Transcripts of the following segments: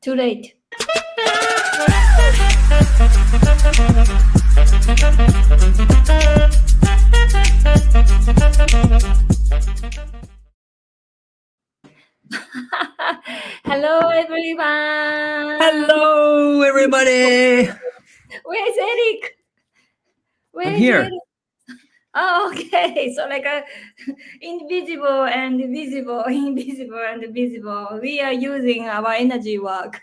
Too late. Hello, everyone. Hello, everybody. Where's Eric? I'm here. Eric? Oh, okay. So like a invisible and visible, invisible and visible. We are using our energy work.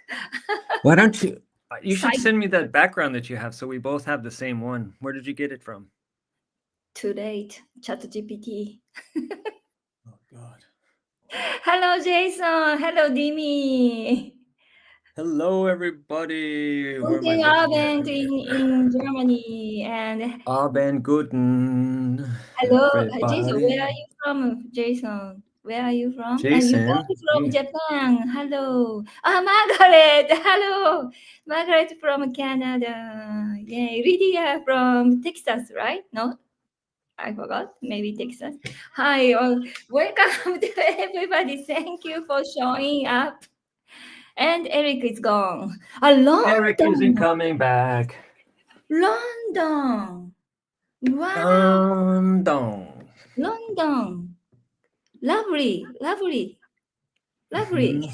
Why don't you? You should send me that background that you have, so we both have the same one. Where did you get it from? Too late. ChatGPT. Oh God. Hello, Jason. Hello, Dimi. Hello, everybody. Guten Abend in Germany and Abend guten. hello, Everybody. Jason. Where are you from, Jason? Where are you from? Jason. You from Japan. Hello. Margaret. Hello. Margaret from Canada. Yeah, Lydia from Texas, right? No, I forgot. Maybe Texas. Hi. Welcome to everybody. Thank you for showing up. And Eric is gone. London. Eric isn't coming back. London. Wow. London. Lovely. Lovely. London,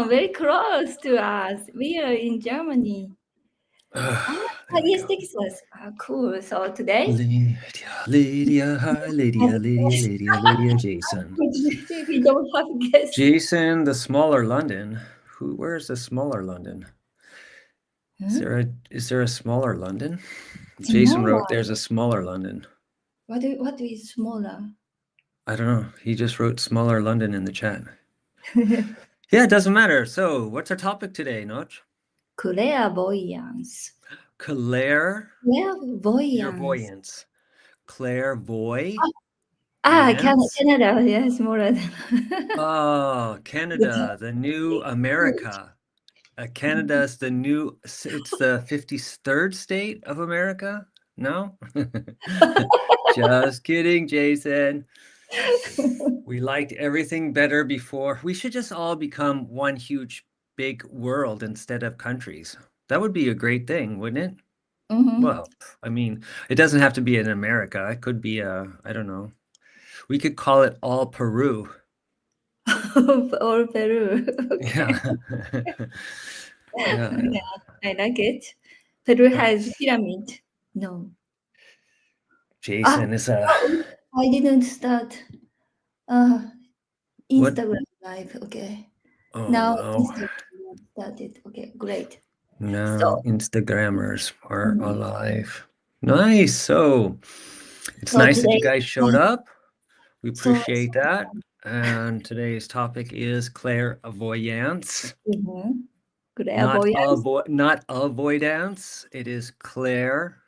very close to us. We are in Germany. Yes, Texas. Cool. So today, Lydia, hi, Lydia, Jason. We don't have guests. Jason, the smaller London. Where's the smaller London? Is there a smaller London? Jason wrote, "There's a smaller London." What is smaller? I don't know. He just wrote "smaller London" in the chat. Yeah, it doesn't matter. So, what's our topic today, Notch? Clairvoyance. Clairvoyance. Clairvoyance. Canada. Yes, more than. Oh, Canada, the new America. Canada's the new. It's the 53rd state of America. No, just kidding, Jason. We liked everything better before. We should just all become one huge big world instead of countries. That would be a great thing, wouldn't it? Mm-hmm. Well, I mean, it doesn't have to be in America. It could be I don't know. We could call it all Peru. All Peru. Okay. Yeah. I like it. Peru has pyramid. No. Jason is a. I didn't start Instagram live. Okay. Oh, now no. Instagram started. Okay, great. Now Instagrammers are alive. Nice. So it's nice that you guys showed up. We appreciate that. And today's topic is clairvoyance. Not avoidance. It is clair.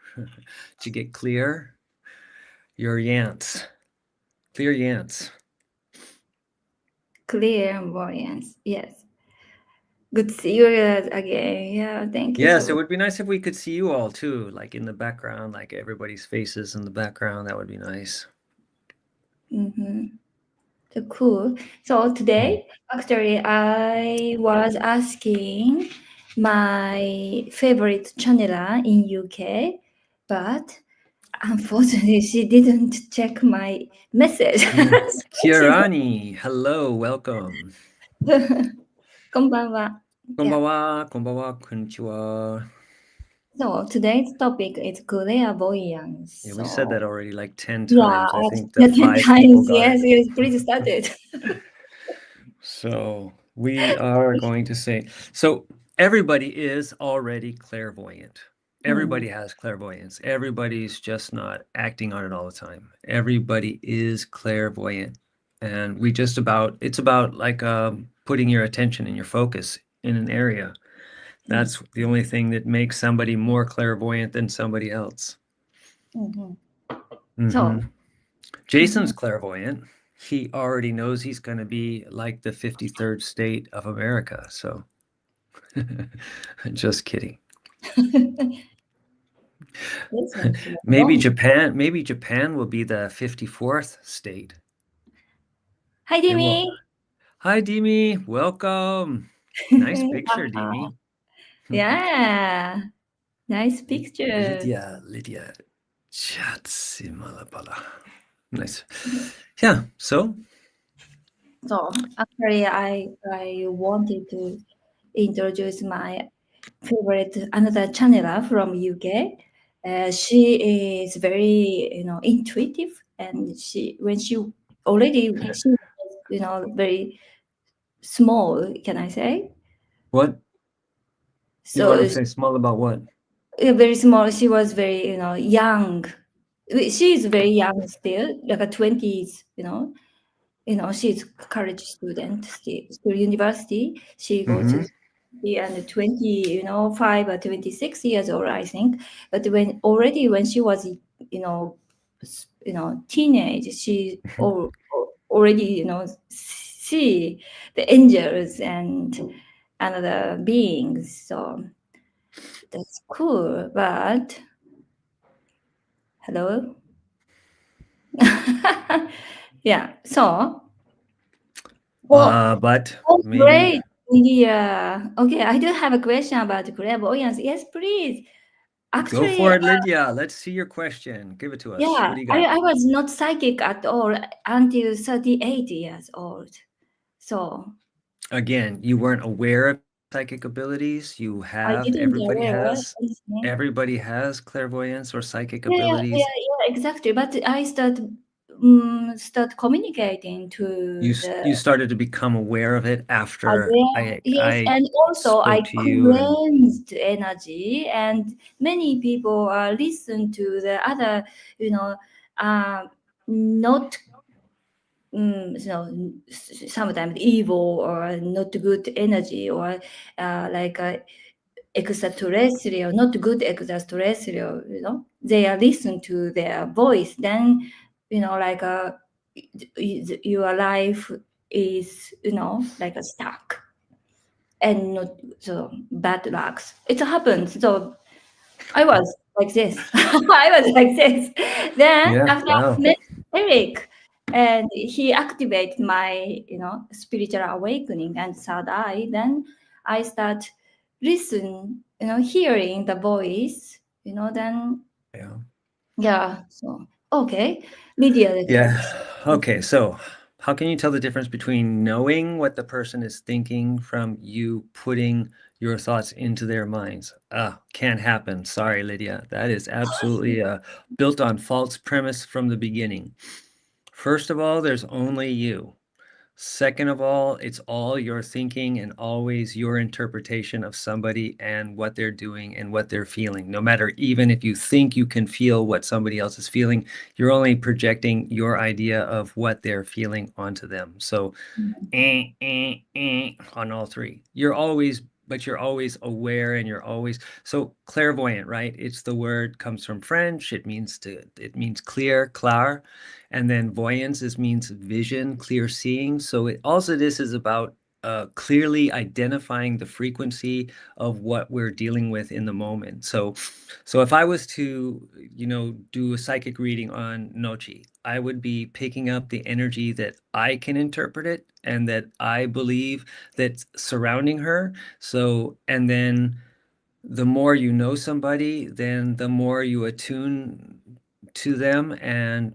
To get clear. Your yance. Clear yance. Clairvoyance. Yes. Good to see you again. Yeah, thank you. Yes, it would be nice if we could see you all too, like in the background, like everybody's faces in the background. That would be nice. So cool. So today, actually, I was asking my favorite channeler in UK, but unfortunately, she didn't check my message. Kirani, hello, welcome. こんばんは。こんばんは、こんばんは、こんにちは。So today's topic is clairvoyance. Yeah, we said that already like 10 times. Yeah, I think 10 times. Yes, please start it. So we are going to say, so everybody is already clairvoyant. Everybody has clairvoyance. Everybody's just not acting on it all the time. Everybody is clairvoyant. And it's about like putting your attention and your focus in an area. That's the only thing that makes somebody more clairvoyant than somebody else. So Jason's clairvoyant. He already knows he's going to be like the 53rd state of America. So just kidding. Maybe Japan will be the 54th state. Hi, Dimi. Hi, Dimi. Welcome. Nice picture, Dini. Yeah, nice picture. Lydia. Chatsimala. Nice. Yeah, so So actually, I wanted to introduce my favorite another channeler from UK. She is very intuitive, and she was very small. Can I say? what? You want So to say small about what? very small. She was very young. She is very young still, like a 20s. She's college student, still university. She goes to Mm-hmm. and 25 or 26 years old, I think. But when she was teenage, she already see the angels and another beings. So that's cool. But hello. Yeah. So But oh, maybe great. Yeah. Okay, I do have a question about clairvoyance. Yes, please. go Actually, for it, Lydia. Let's see your question. Give it to us. yeah, What do you I, got? I was not psychic at all until 38 years old. So Again, you weren't aware of psychic abilities. You I have, didn't aware anything. everybody has clairvoyance or psychic Yeah, yeah, yeah, abilities. yeah, exactly. But I start communicating to the You started to become aware of it after aware, yes, I and also I spoke to you and cleansed energy, and many people listen to the other, uh, not sometimes evil or not good energy or like extraterrestrial, not good extraterrestrial. They are listen to their voice. Then like your life is like a stuck and not so bad lucks. It happens. So I was like this. I was like this. Then yeah, after I wow. met Eric, and he activated my spiritual awakening and third eye. Then I start listen, hearing the voice. Then Yeah. yeah. So okay, Lydia, Yeah. Okay, so how can you tell the difference between knowing what the person is thinking from you putting your thoughts into their minds? Can't happen. Sorry, Lydia. That is absolutely built on false premise from the beginning. First of all, there's only you. Second of all, it's all your thinking and always your interpretation of somebody and what they're doing and what they're feeling. No matter, even if you think you can feel what somebody else is feeling, you're only projecting your idea of what they're feeling onto them. So, on all three. But you're always aware and you're always so clairvoyant, right? It's the word comes from French. It means clear, clar, and then voyance means vision, clear seeing. So this is about clearly identifying the frequency of what we're dealing with in the moment. So if I was to, do a psychic reading on NOCCI, I would be picking up the energy that I can interpret it and that I believe that's surrounding her. So, and then the more you know somebody, then the more you attune to them, and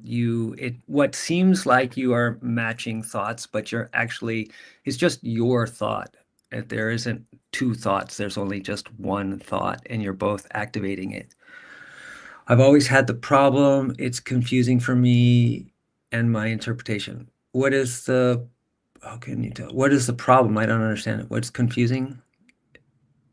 what seems like you are matching thoughts, but it's just your thought. If there isn't two thoughts, there's only just one thought, and you're both activating it. I've always had the problem. It's confusing for me and my interpretation. How can you tell? What is the problem? I don't understand it. What's confusing?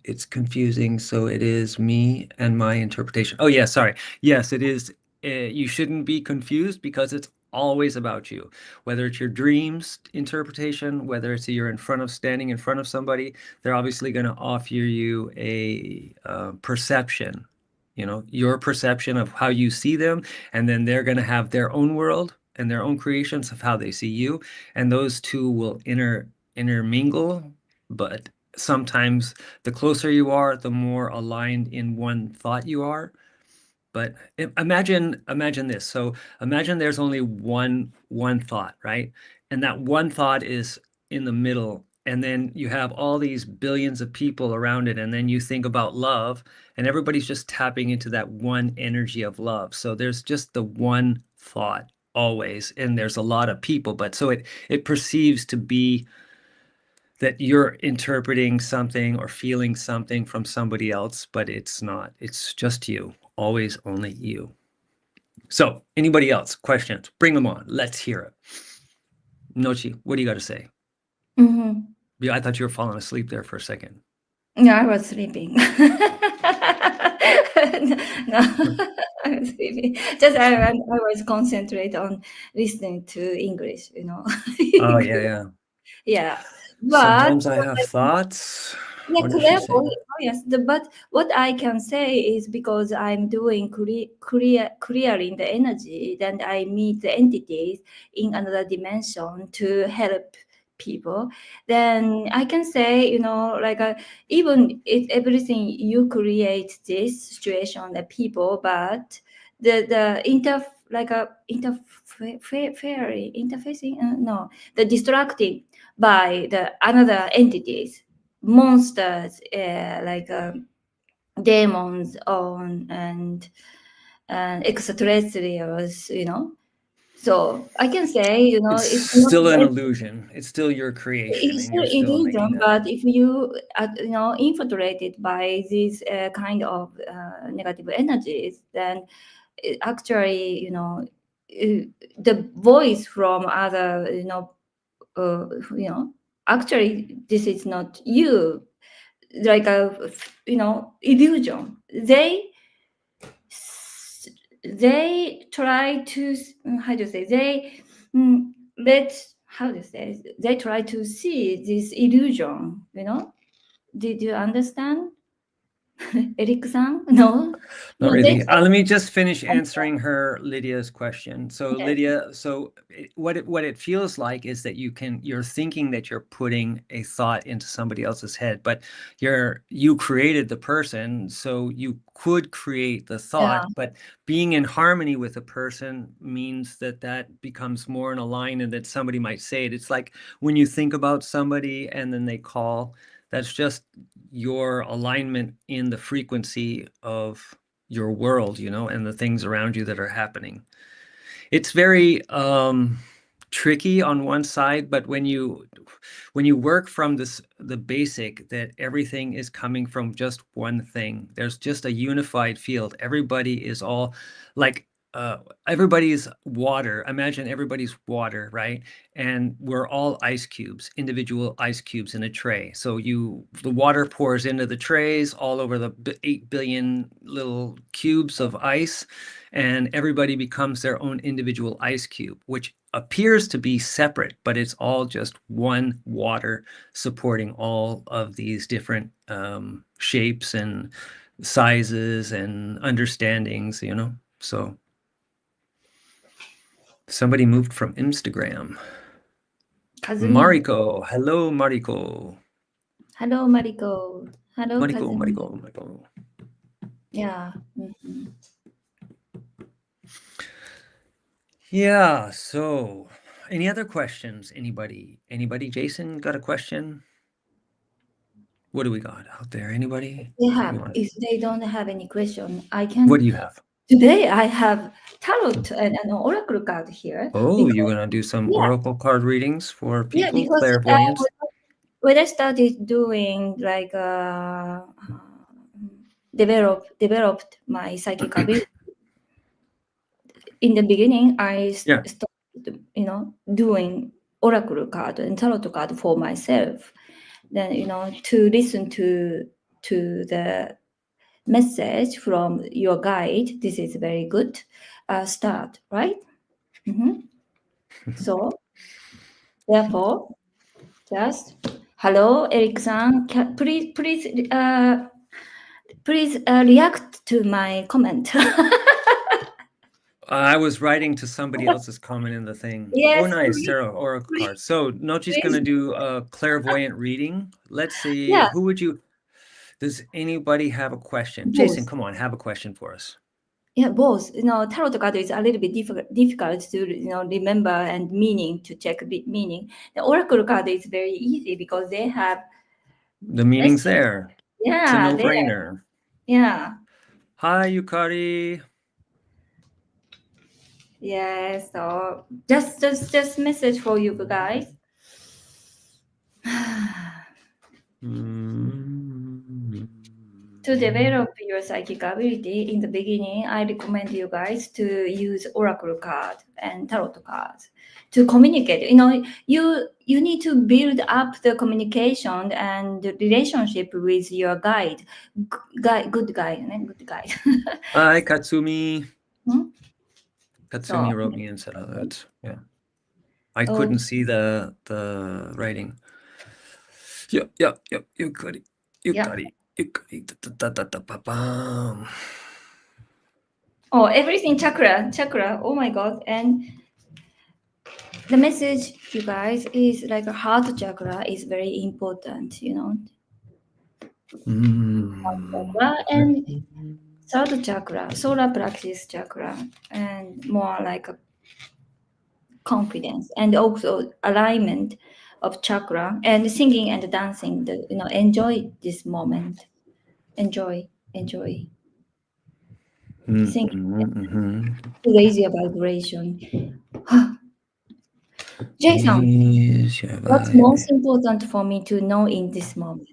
It's confusing. So it is me and my interpretation. Oh, yeah, sorry. Yes, it is. You shouldn't be confused because it's always about you. Whether it's your dreams interpretation, whether it's you're standing in front of somebody, they're obviously going to offer you a perception, your perception of how you see them. And then they're going to have their own world and their own creations of how they see you. And those two will intermingle. But sometimes the closer you are, the more aligned in one thought you are. But imagine this. So imagine there's only one thought, right? And that one thought is in the middle and then you have all these billions of people around it, and then you think about love, and everybody's just tapping into that one energy of love. So there's just the one thought always, and there's a lot of people, but so it perceives to be that you're interpreting something or feeling something from somebody else, but it's not. It's just you, always only you. So anybody else, questions, bring them on. Let's hear it. Nochi, what do you got to say? Mm-hmm. Yeah, I thought you were falling asleep there for a second. No, I was sleeping. No, I was sleeping. Just I was concentrate on listening to English, you know. Oh, yeah. Yeah. But Sometimes I have thoughts. yeah, What did she say? yes. But what I can say is because I'm doing clearing the energy, then I meet the entities in another dimension to help people. Then I can say, you know, like even if everything you create this situation, the people, but the interfacing, no, the distracting by the another entities, monsters, demons on and extraterrestrials, you know. So I can say, you know, It's it's not still an illusion. It's still your creation, it's and still you're still making illusion, that. but if you you know, infiltrated by these kind of negative energies, then it actually, you know, the voice from other, you know, actually this is not you, like a, you know, illusion. They try to, how do you say, they let, how do you say, they try to see this illusion, you know. Did you understand? Eric-san? No, Not no, they really. try. Let me just finish answering Lydia's question. So Yes. Lydia, what it feels like is that you're thinking that you're putting a thought into somebody else's head, but you created the person, so you could create the thought, Yeah. but being in harmony with a person means that becomes more in a line, and that somebody might say it. It's like when you think about somebody and then they call, that's just your alignment in the frequency of your world, and the things around you that are happening. It's very tricky on one side, but when you work from the basic that everything is coming from just one thing, there's just a unified field. Everybody is all like everybody's water. Imagine everybody's water, right? And we're all ice cubes, individual ice cubes in a tray. So the water pours into the trays all over the 8 billion little cubes of ice, and everybody becomes their own individual ice cube, which appears to be separate, but it's all just one water supporting all of these different shapes and sizes and understandings, So somebody moved from Instagram. Kazumi. Mariko. Hello, Mariko. Hello, Mariko. Hello, Kazumi. Mariko. Yeah. Mm-hmm. Yeah, so any other questions? Anybody? Jason, got a question? What do we got out there? Anybody? If they don't have any question, I can. What do you have? Today I have tarot and an oracle card here. Oh, you're gonna do some oracle card readings for people? Because Clairvoyance? when I started doing like developed my psychic ability, in the beginning I started, doing oracle card and tarot card for myself. Then to listen to the message from your guide. This is very good start, right? Mm-hmm. So therefore, just hello, Eric-san. Please react to my comment. I was writing to somebody else's comment in the thing. Yes. Oh, nice. Tarot oracle card. So Nochi's Please. gonna do a clairvoyant reading. Let's see. Yeah. Does anybody have a question? Both. Jason, come on, have a question for us. Yeah, both. Tarot card is a little bit difficult to remember and meaning to check meaning. The oracle card is very easy because they have the meaning's message. there. It's a Yeah, there. no-brainer. Yeah. Hi, Yukari. Yes. So just message for you guys. To develop your psychic ability in the beginning, I recommend you guys to use oracle card and tarot cards to communicate. You need to build up the communication and the relationship with your guide. Good guide. Hi, Katsumi. Hmm? Katsumi So, wrote me and said, "Oh, that's yeah." I couldn't see the writing. Yep. Yukari. yeah. Ba-bam. Oh, everything chakra. Oh my God. And the message, you guys, is like a heart chakra is very important. Chakra and third chakra, solar plexus chakra, and more like a confidence and also alignment of chakra and singing and dancing. Enjoy this moment. Enjoy. Sing. Raise your vibration. Jason, what's most important for me to know in this moment?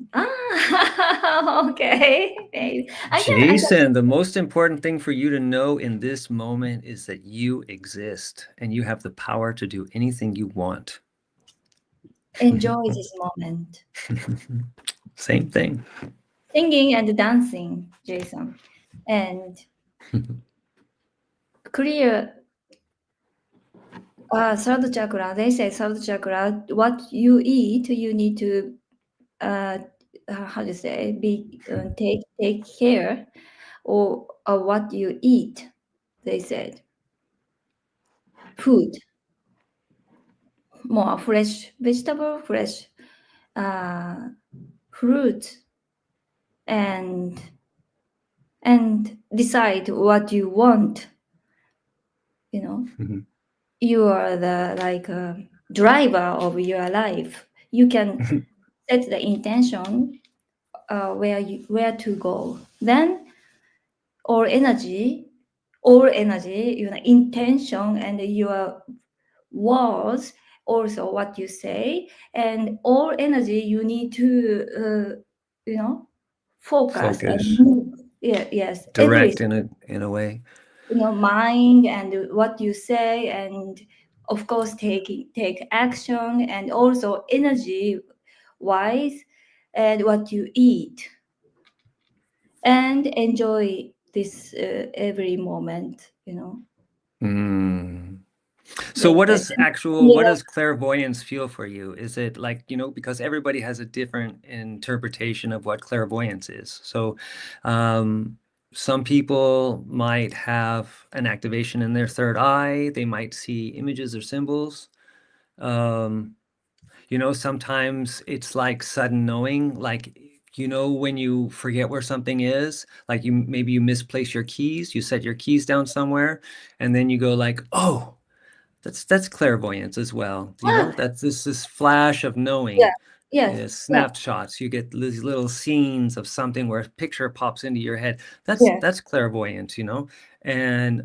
Okay. Maybe. I can. Jason, the most important thing for you to know in this moment is that you exist and you have the power to do anything you want. Enjoy this moment. Same thing. Singing and dancing, Jason. And clear third chakra. They say third chakra, what you eat, you need to, how to say, take care of what you eat, they said. Food, more fresh vegetable, fresh fruit, and decide what you want. You are the driver of your life. You can set the intention where to go. Then all energy, intention and your words, also what you say, and all energy you need to focus and Focus. move. Yes, Direct everything. in a way. Mind and what you say, and of course take action, and also energy wise, and what you eat, and enjoy this every moment. So They what said. does clairvoyance feel for you? Is it like, because everybody has a different interpretation of what clairvoyance is. So some people might have an activation in their third eye. They might see images or symbols. Sometimes it's like sudden knowing, like, when you forget where something is, like maybe you misplace your keys, you set your keys down somewhere, and then you go like, oh, that's clairvoyance as well. That's this flash of knowing. Yeah. Yes. Yeah. Snapshots. You get these little scenes of something where a picture pops into your head. Yeah. That's clairvoyance, and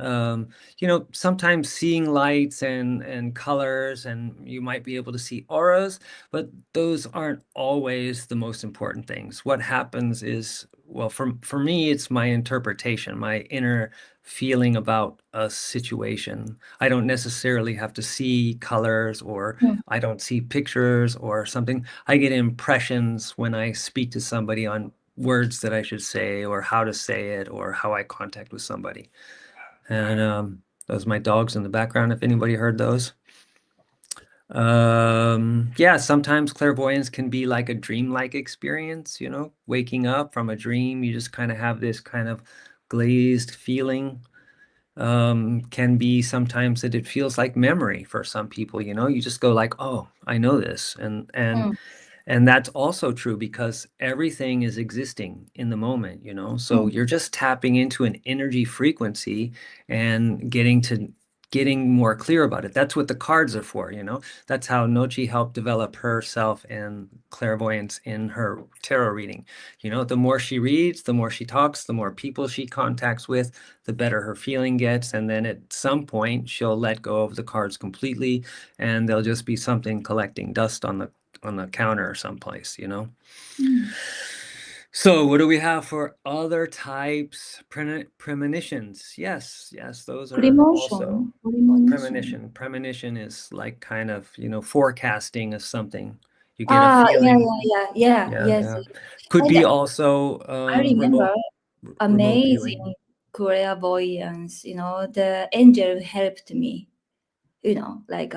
sometimes seeing lights and colors, and you might be able to see auras, but those aren't always the most important things. What happens is, well, for me, it's my interpretation, my inner feeling about a situation. I don't necessarily have to see colors, or I don't see pictures or something. I get impressions when I speak to somebody on words that I should say, or how to say it, or how I contact with somebody. And those are my dogs in the background, if anybody heard those. Yeah, sometimes clairvoyance can be like a dreamlike experience, waking up from a dream. You just kind of have this kind of glazed feeling. Can be sometimes that it feels like memory for some people, you just go like, oh, I know this. And And that's also true because everything is existing in the moment, you know? So you're just tapping into an energy frequency and getting more clear about it. That's what the cards are for, you know? That's how NOCCI helped develop herself and clairvoyance in her tarot reading. You know, the more she reads, the more she talks, the more people she contacts with, the better her feeling gets. And then at some point, she'll let go of the cards completely, and they'll just be something collecting dust on the counter or someplace, you know? So what do we have for other types? Premonitions. Yes, those are also premonition. Premonition is like kind of, you know, forecasting of something. You get a feeling. Yes. Could And be also I remember remote viewing. amazing clairvoyance. You know, the angel helped me. You know, like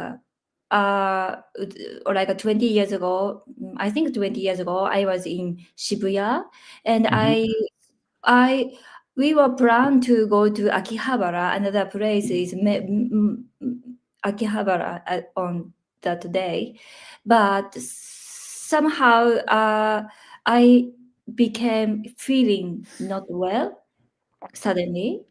or like 20 years ago. I think 20 years ago, I was in Shibuya, and we were planned to go to Akihabara. Another place is Akihabara on that day, but somehow I became feeling not well suddenly,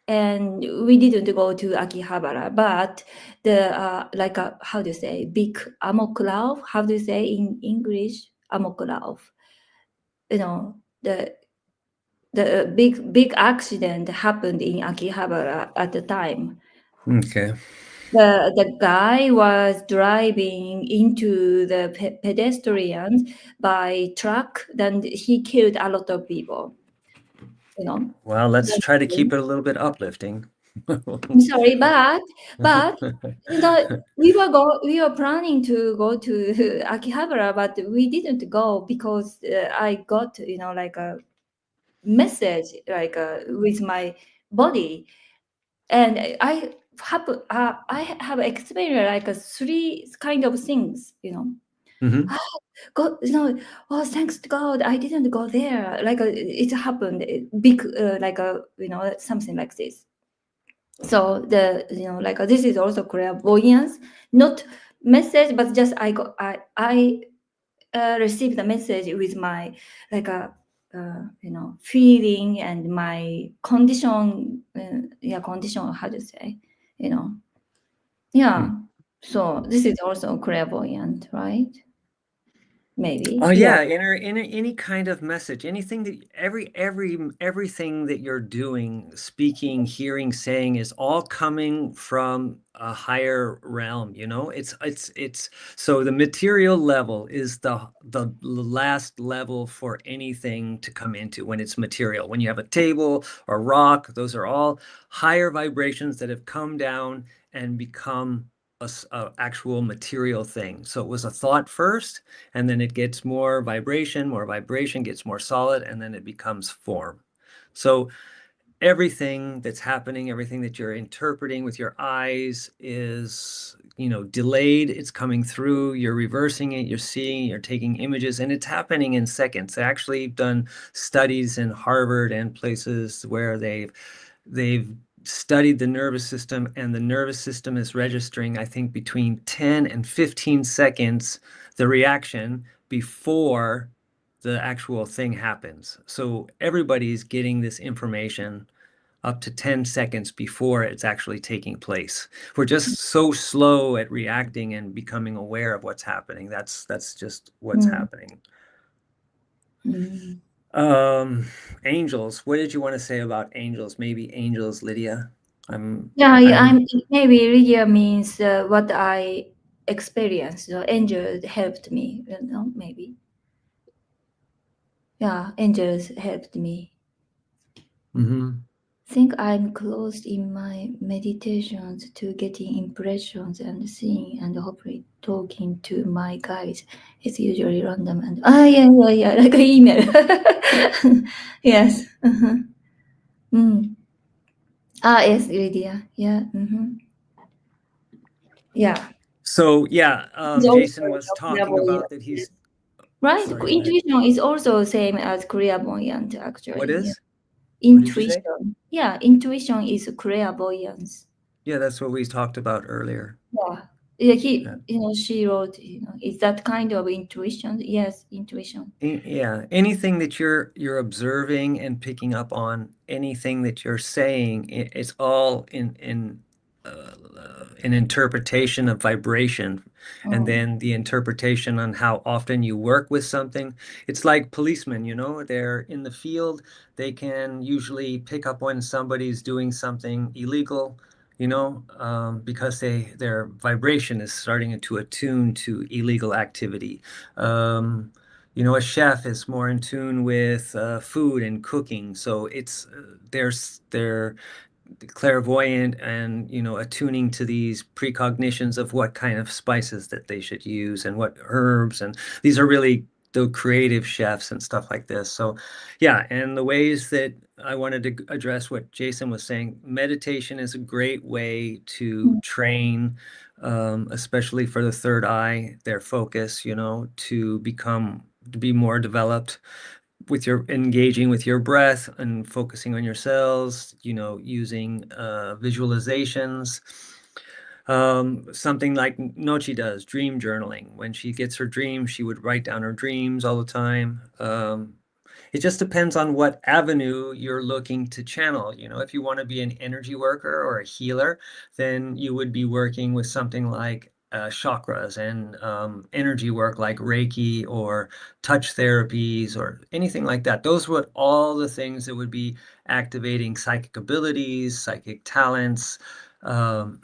and we didn't go to Akihabara. But the like a, how do you say, big amoklauf? How do you say in English, amoklauf? You know, the big accident happened in Akihabara at the time. Okay. The guy was driving into the pedestrians by truck, then he killed a lot of people. You know. Well, let's try to keep it a little bit uplifting. I'm sorry, but you know, we were planning to go to Akihabara, but we didn't go because I got, you know, like a message like with my body, and I have experienced like three kind of things, you know. God, you know, oh, thanks to God, I didn't go there. Like it happened, big, like you know, something like this. So the, you know, like this is also clairvoyance, not message, but just I received the message with my like a you know, feeling and my condition. Condition. How to say, you know? Yeah. So this is also clairvoyant, right? Maybe. Oh Yeah. yeah, any kind of message, anything that everything that you're doing, speaking, hearing, saying is all coming from a higher realm, you know? It's so the material level is the last level for anything to come into when it's material. When you have a table or rock, those are all higher vibrations that have come down and become a actual material thing. So it was a thought first, and then it gets more vibration gets more solid, and then it becomes form. So everything that's happening, everything that you're interpreting with your eyes is, you know, delayed. It's coming through, you're reversing it, you're seeing, you're taking images, and it's happening in seconds. They actually done studies in Harvard and places where they've studied the nervous system, and the nervous system is registering, I think, between 10 and 15 seconds, the reaction before the actual thing happens. So everybody's getting this information up to 10 seconds before it's actually taking place. We're just so slow at reacting and becoming aware of what's happening. That's just what's happening. Angels. What did you want to say about angels? Maybe angels, Lydia. I'm maybe Lydia means what I experienced. The angel helped me, you know, maybe. Yeah, angels helped me. Think I'm closed in my meditations to getting impressions and seeing and hopefully talking to my guides. It's usually random and like an email. Yes. Yes, Lydia. Yeah. Yeah. So yeah, Jason was talking about that he's right. sorry, Intuition is also same as clairvoyant, actually. what is? Yeah. What did you say? Intuition. Yeah, intuition is clairvoyance. Yeah, that's what we talked about earlier. Yeah. Yeah, Yeah. she wrote, is that kind of intuition? Yes, intuition. Yeah, anything that you're observing and picking up on, anything that you're saying, it's all an interpretation of vibration, and Mm. then the interpretation on how often you work with something. It's like policemen, they're in the field, they can usually pick up when somebody's doing something illegal, because their vibration is starting to attune to illegal activity. A chef is more in tune with food and cooking, so they're clairvoyant and attuning to these precognitions of what kind of spices that they should use and what herbs, and these are really the creative chefs and stuff like this. So yeah, and the ways that I wanted to address what Jason was saying, meditation is a great way to Mm. train, especially for the third eye, their focus, to be more developed with your engaging with your breath and focusing on your cells, using visualizations. Something like NOCCI does, dream journaling. When she gets her dreams, she would write down her dreams all the time. It just depends on what avenue you're looking to channel. If you want to be an energy worker or a healer, then you would be working with something like chakras and energy work like Reiki or touch therapies or anything like that. Those were all the things that would be activating psychic abilities, psychic talents, um,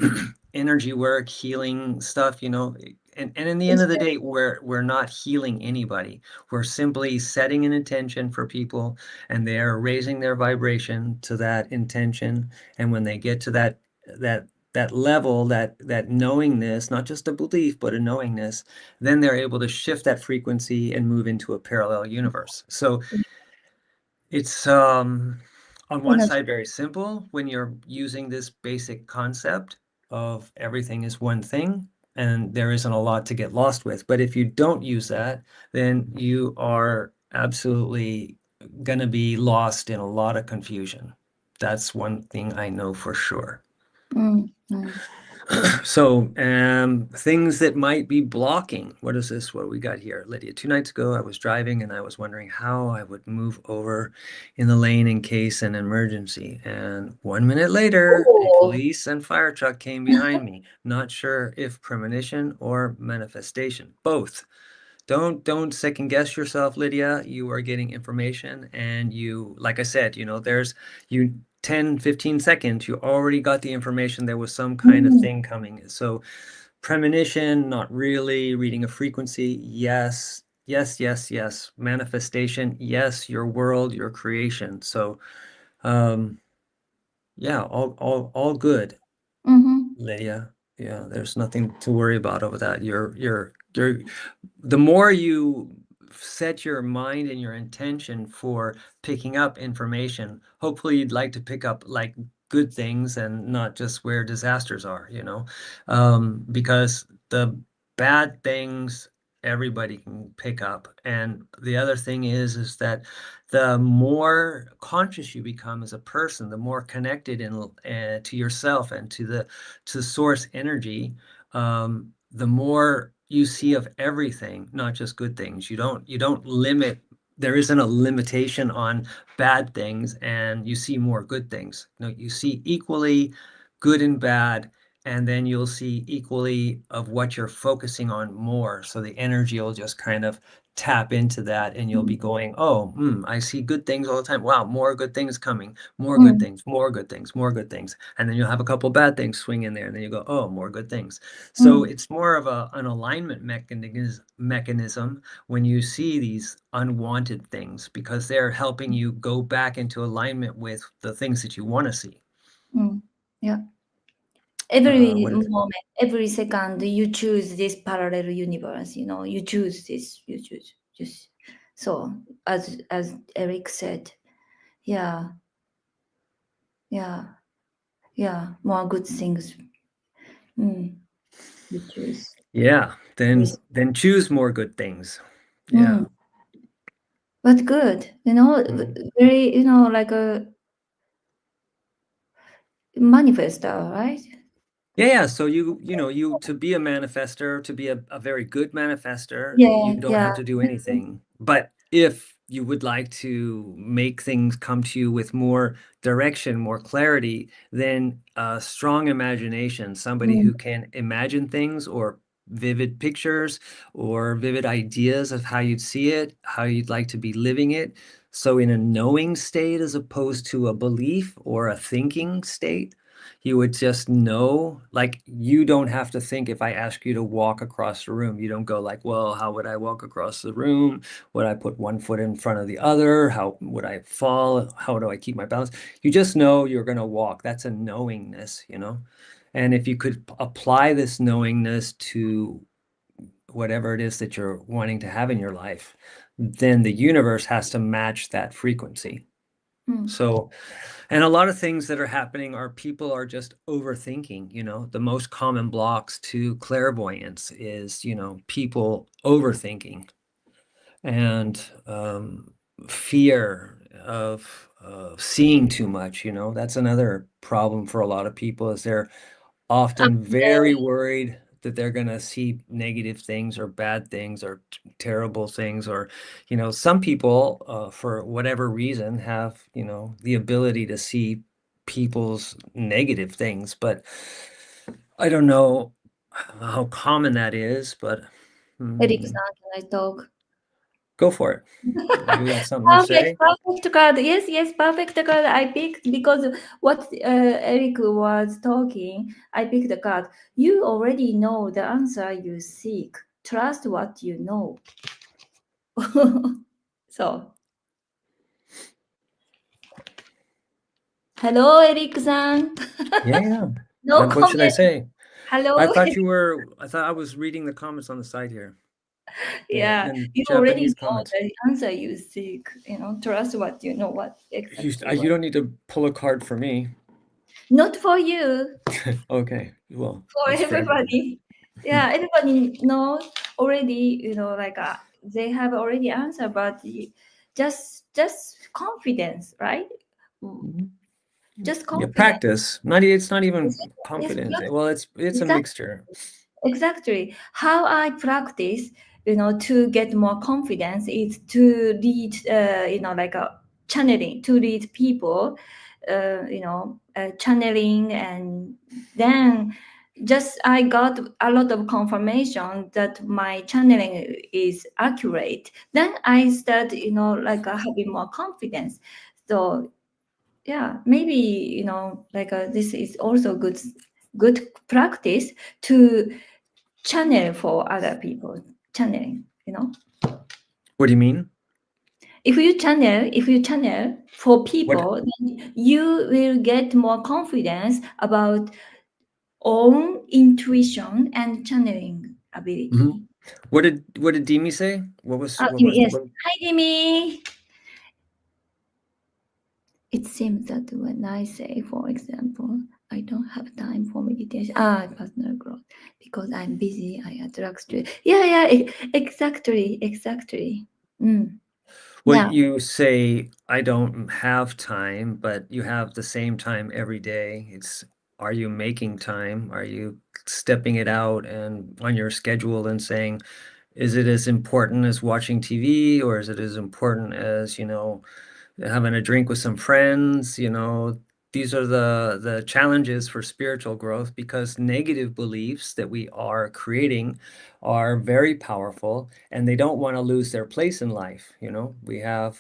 energy work, healing stuff, and in the end Yes, of the yes. day, we're not healing anybody. We're simply setting an intention for people, and they're raising their vibration to that intention. And when they get to that level, that knowingness, not just a belief, but a knowingness, then they're able to shift that frequency and move into a parallel universe. So it's on one Energy. side very simple when you're using this basic concept of everything is one thing, and there isn't a lot to get lost with. But if you don't use that, then you are absolutely going to be lost in a lot of confusion. That's one thing I know for sure. Mm, mm, So, things that might be blocking. What is this? What do we got here? Lydia, 2 nights ago, I was driving and I was wondering how I would move over in the lane in case an emergency. And 1 minute later, a oh, police and fire truck came behind me. Not sure if premonition or manifestation. Both. Don't second guess yourself, Lydia. You are getting information, and like I said, there's you 10, 15 seconds, you already got the information there was some kind of mm, thing coming. So premonition, not really. Reading a frequency, yes. Yes, yes, yes. Manifestation, yes, your world, your creation. So yeah, all good, mhm, Lydia. Yeah, there's nothing to worry about over that. You're the more you set your mind and your intention for picking up information, hopefully you'd like to pick up like good things and not just where disasters are, because the bad things everybody can pick up. And the other thing is that the more conscious you become as a person, the more connected to yourself and to source energy, the more you see of everything, not just good things. You don't limit. There isn't a limitation on bad things, and you see more good things. You see equally good and bad, and then you'll see equally of what you're focusing on more. So the energy will just kind of tap into that, and you'll be going, oh, I see good things all the time. Wow, more good things coming, more good mm, things, more good things, more good things. And then you'll have a couple bad things swing in there, and then you go, oh, more good things. So mm, it's more of an alignment mechanism when you see these unwanted things, because they're helping you go back into alignment with the things that you want to see. mm. Yeah. Every What is moment, every second, you choose this parallel universe. You choose this. You choose just so as Eric said. Yeah, yeah, yeah. More good things. Mm, you choose. Yeah, With, then choose more good things. Yeah. mm, but good. Mm. Very. Like a manifestor, right? Yeah, so you to be a manifester, to be a very good manifester, Yeah, you don't yeah. have to do anything. But if you would like to make things come to you with more direction, more clarity, then a strong imagination, somebody Mm, who can imagine things or vivid pictures or vivid ideas of how you'd see it, how you'd like to be living it. So in a knowing state as opposed to a belief or a thinking state. You would just know, like, you don't have to think if I ask you to walk across the room. You don't go like, well, how would I walk across the room? Would I put one foot in front of the other? How would I fall? How do I keep my balance? You just know you're going to walk. That's a knowingness, you know? And if you could apply this knowingness to whatever it is that you're wanting to have in your life, then the universe has to match that frequency. mm. So, and a lot of things that are happening are people are just overthinking, you know, the most common blocks to clairvoyance is, people overthinking and fear of seeing too much, that's another problem for a lot of people is they're often Yeah, very worried that they're going to see negative things or bad things or terrible things or some people for whatever reason have the ability to see people's negative things, but I don't know how common that is, but mm, Eric-san, can I talk? go for it. You got something to Perfect, say? perfect card. Yes, yes, perfect card. I picked because what Eric was talking, I picked the card. You already know the answer you seek. Trust what you know. So, hello, Eric-san. Yeah. No What should I comment. say? Hello. I thought I was reading the comments on the side here. Yeah, And you already Japanese know comments. the answer you seek. Trust what you know. What exactly what. You don't need to pull a card for me. Not for you. Okay, well, For that's fair. everybody. Yeah, everybody knows already, like they have already answered, but just confidence, right? Mm, Mhm. just Yeah, confidence. practice. It's not even Yes, confidence. Well, it's a exactly. mixture. Exactly. How I practice, to get more confidence is to read, like a channeling, to read people, channeling, and then just I got a lot of confirmation that my channeling is accurate. Then I start, having more confidence. So yeah, maybe this is also good practice to channel for other people, channeling. What do you mean? If you channel for What? people, then you will get more confidence about own intuition and channeling Mhm. ability. What did Demi say? Yes. What? Hi, Dimi. It seems that when I say, for example, I don't have time for meditation, personal growth, because I'm busy, I attract stress. Yeah, exactly. Mm. Well, Yeah, you say I don't have time, but you have the same time every day. Are you making time? Are you stepping it out and on your schedule and saying, is it as important as watching TV or is it as important as, having a drink with some friends? These are the challenges for spiritual growth because negative beliefs that we are creating are very powerful and they don't want to lose their place in life. We have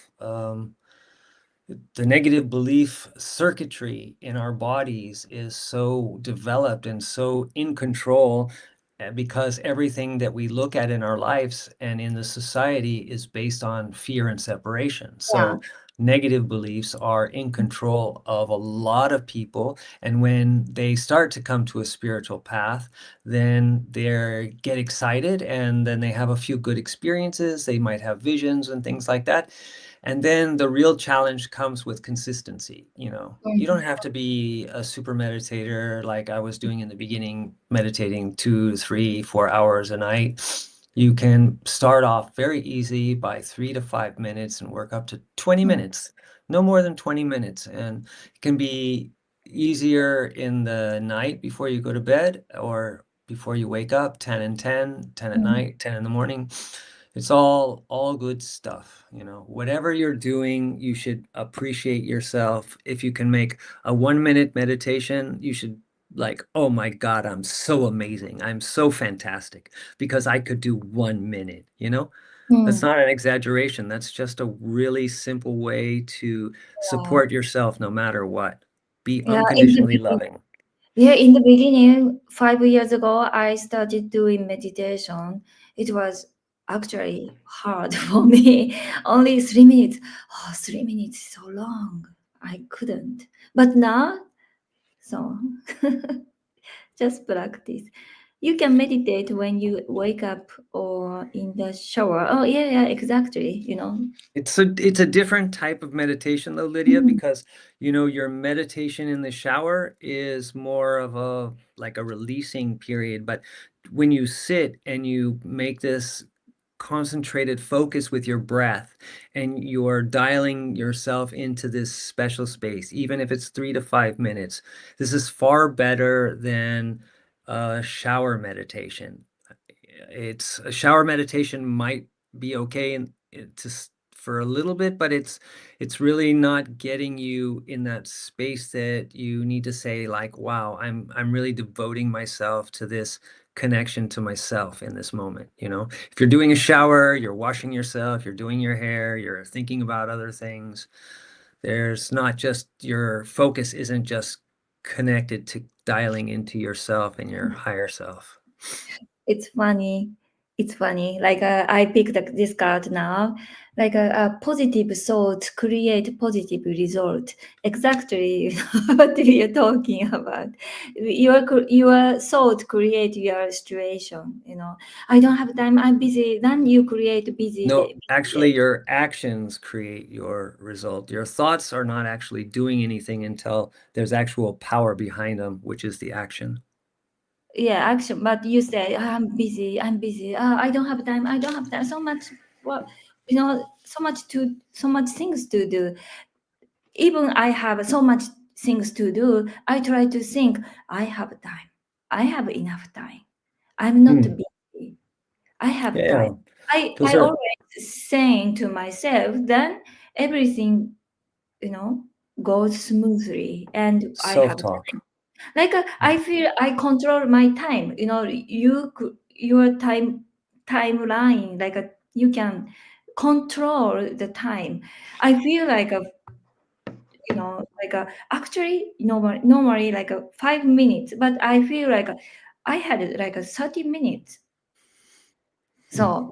the negative belief circuitry in our bodies is so developed and so in control because everything that we look at in our lives and in the society is based on fear and separation. yeah. So negative beliefs are in control of a lot of people. And when they start to come to a spiritual path, then they get excited and then they have a few good experiences. They might have visions and things like that. And then the real challenge comes with consistency. You don't Mm. have to be a super meditator like I was doing in the beginning, meditating 2, 3, 4 hours a night. You can start off very easy by 3 to 5 minutes and work up to 20 Mm. minutes, no more than 20 minutes. And it can be easier in the night before you go to bed or before you wake up, 10 and 10, 10 at night, 10 in the morning. It's all good stuff, you know. Whatever you're doing, you should appreciate yourself. If you can make a 1-minute meditation, you should like, oh my God, I'm so amazing. I'm so fantastic because I could do 1 minute, you know? That's not an exaggeration. That's just a really simple way to Yeah. support yourself no matter what. Be Yeah, in the unconditionally beginning, loving. yeah, in the beginning, 5 years ago, I started doing meditation. It was actually hard for me. Only 3 minutes. Oh, 3 minutes is so long. I couldn't. But now, so just practice. You can meditate when you wake up or in the shower. Oh, yeah, yeah, exactly. You know. It's a different type of meditation though, Lydia, Mm. because you know your meditation in the shower is more of a like a releasing period, but when you sit and you make this concentrated focus with your breath and you're dialing yourself into this special space, even if it's 3 to 5 minutes, this is far better than a shower meditation. It's a shower meditation might be okay and for a little bit, but it's really not getting you in that space that you need to say like, wow, I'm really devoting myself to this connection to myself in this moment, you know. If you're doing a shower, you're washing yourself, you're doing your hair, you're thinking about other things, there's not just your focus isn't just connected to dialing into yourself and your higher self. It's funny. It's funny. Like I picked this card now. Like a positive thought create positive result. Exactly what we are talking about. Your thought create your situation. You know, I don't have time. I'm busy. Then you create busy No, day. actually, your actions create your result. Your thoughts are not actually doing anything until there's actual power behind them, which is the action. Yeah, action. But you say I'm busy. I'm busy. I don't have time. I don't have time. So much. Well, you know, so much things to do. Even I have so much things to do, I try to think I have time. I have enough time. I'm not Hmm. busy. I have time. Yeah, I those are always saying to myself, then everything, you know, goes smoothly and I have self-talk. like I feel I control my time. You know, your timeline like you can control the time. I feel like you know, like actually normally like 5 minutes, but I feel like I had like a 30 minutes. Hmm. So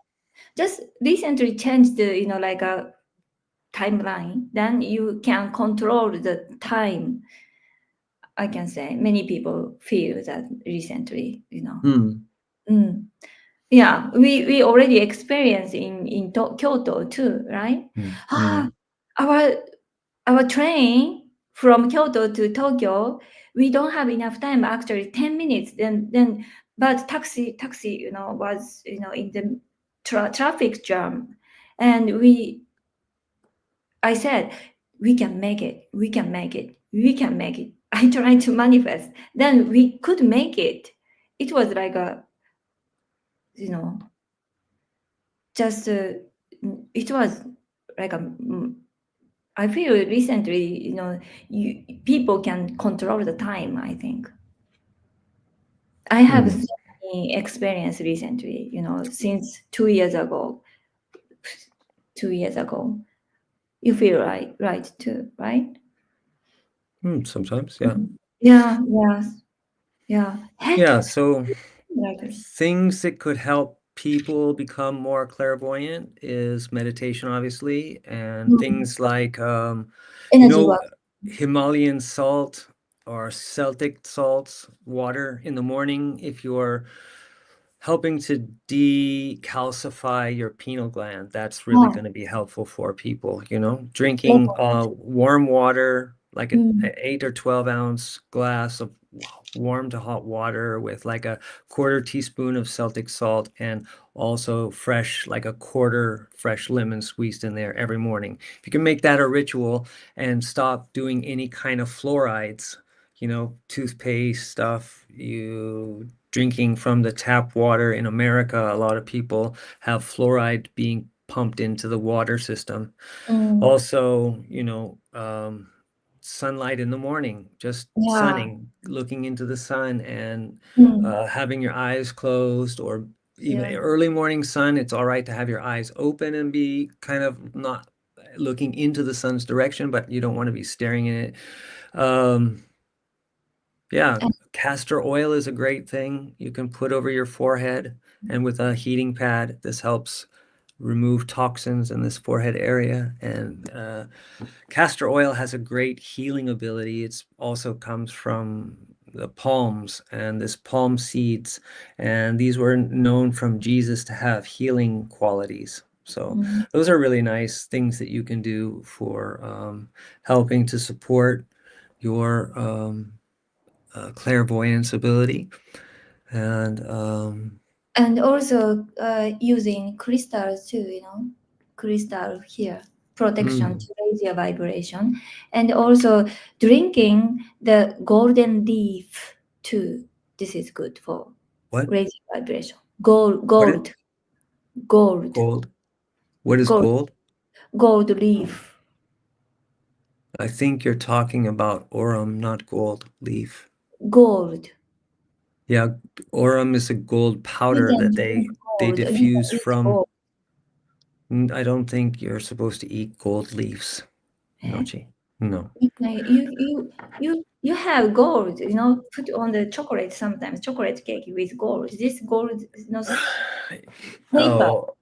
just recently changed the, you know, like a timeline. Then you can control the time. I can say many people feel that recently, you know. Hmm. Mm. Yeah, we already experienced in Kyoto too, right? Hmm. Ah, Hmm. our our train from Kyoto to Tokyo, we don't have enough time. Actually, 10 minutes. Then, but taxi, you know, was you know in the traffic jam, and I said, we can make it. We can make it. We can make it. I tried to manifest. Then we could make it. It was like a you know just it was like a I feel recently, you know, people can control the time. I think I have Hmm. so many experience recently. You know, since 2 years ago. 2 years ago, you feel right too, right? Hmm. Sometimes, yeah. Yeah, yeah, yeah. Hey, Yeah, so like things that could help people become more clairvoyant is meditation, obviously, and things like, you energy know, work. Himalayan salt or Celtic salts, water in the morning. If you're helping to decalcify your pineal gland, that's really Oh, going to be helpful for people, you know, lemon. drinking warm water, like an Mm. 8 or 12 ounce glass of warm to hot water with like a quarter teaspoon of Celtic salt and also fresh, like a quarter fresh lemon squeezed in there every morning. If you can make that a ritual and stop doing any kind of fluorides, toothpaste stuff, you drinking from the tap water in America, a lot of people have fluoride being pumped into the water system. Also, sunlight in the morning, just Yeah. sunning, looking into the sun and Mm. having your eyes closed, or even Yeah. early morning sun, it's all right to have your eyes open and be kind of not looking into the sun's direction, but you don't want to be staring in it. Yeah, And, castor oil is a great thing you can put over your forehead, and with a heating pad, this helps remove toxins in this forehead area. And castor oil has a great healing ability. It's also comes from the palms and this palm seeds, and these were known from Jesus to have healing qualities. So mm. those are really nice things that you can do for helping to support your clairvoyance ability. And also using crystals too, crystal here, protection Mm, to raise your vibration, and also drinking the golden leaf too. This is good for what? raising vibration. Gold, What is gold, gold, gold? What is gold, gold? gold leaf, I think you're talking about aurum, not gold leaf. gold. Yeah, aurum is a gold You powder can that drink they gold. You can diffuse eat from. gold. I don't think you're supposed to eat gold leaves, Eh? Nochi. No. You have gold, put on the chocolate sometimes, chocolate cake with gold. This gold is not paper. Oh,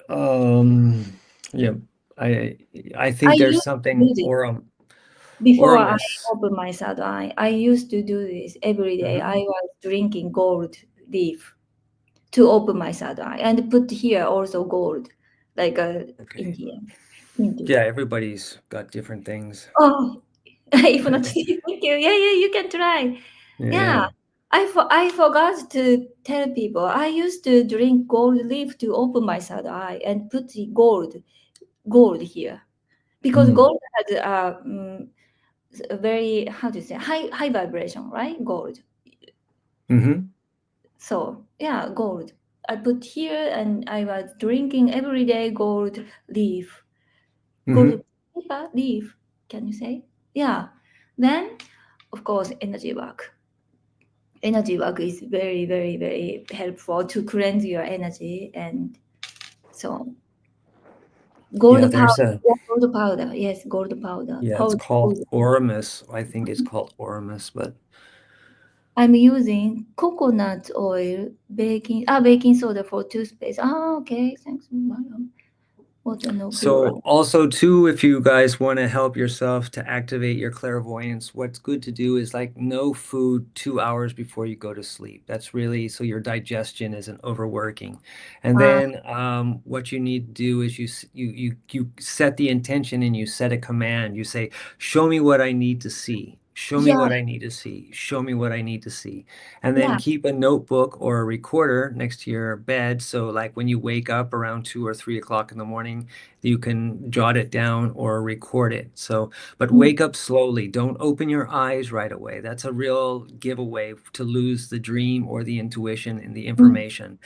um, yeah. I I I think there's used to do something this before I aurumus. opened my third eye. I used to do this every day. I Hmm. was drinking gold leaf to open my third eye and put here also gold, like in Okay. here. Into. Yeah, everybody's got different things. Oh, if not, thank you. Yeah, yeah, you can try. Yeah, Yeah. I forgot to tell people. I used to drink gold leaf to open my third eye and put the gold here because Mm. gold has a very, how to say, high vibration, right? Gold. Mm-hmm. So yeah, gold. I put here and I was drinking every day gold leaf, gold Mm-hmm. paper leaf. Can you say? Yeah. Then of course energy work is very, very, very helpful to cleanse your energy. And so Yeah, gold there's powder, a gold powder, yes, gold powder, yeah, it's called powder. aurumus. I think it's called aurumus, but I'm using coconut oil, baking soda for toothpaste. Okay, thanks. Water no so fluoride. also too, if you guys want to help yourself to activate your clairvoyance, what's good to do is like no food 2 hours before you go to sleep. That's really so your digestion isn't overworking. And Ah, then what you need to do is you set the intention and you set a command. You say, "Show me what I need to see. Show me yeah, what I need to see. Show me what I need to see." And then yeah. keep a notebook or a recorder next to your bed. So like when you wake up around 2 or 3 o'clock in the morning, you can jot it down or record it. So, but Mm, wake up slowly. Don't open your eyes right away. That's a real giveaway to lose the dream or the intuition and the mm, information.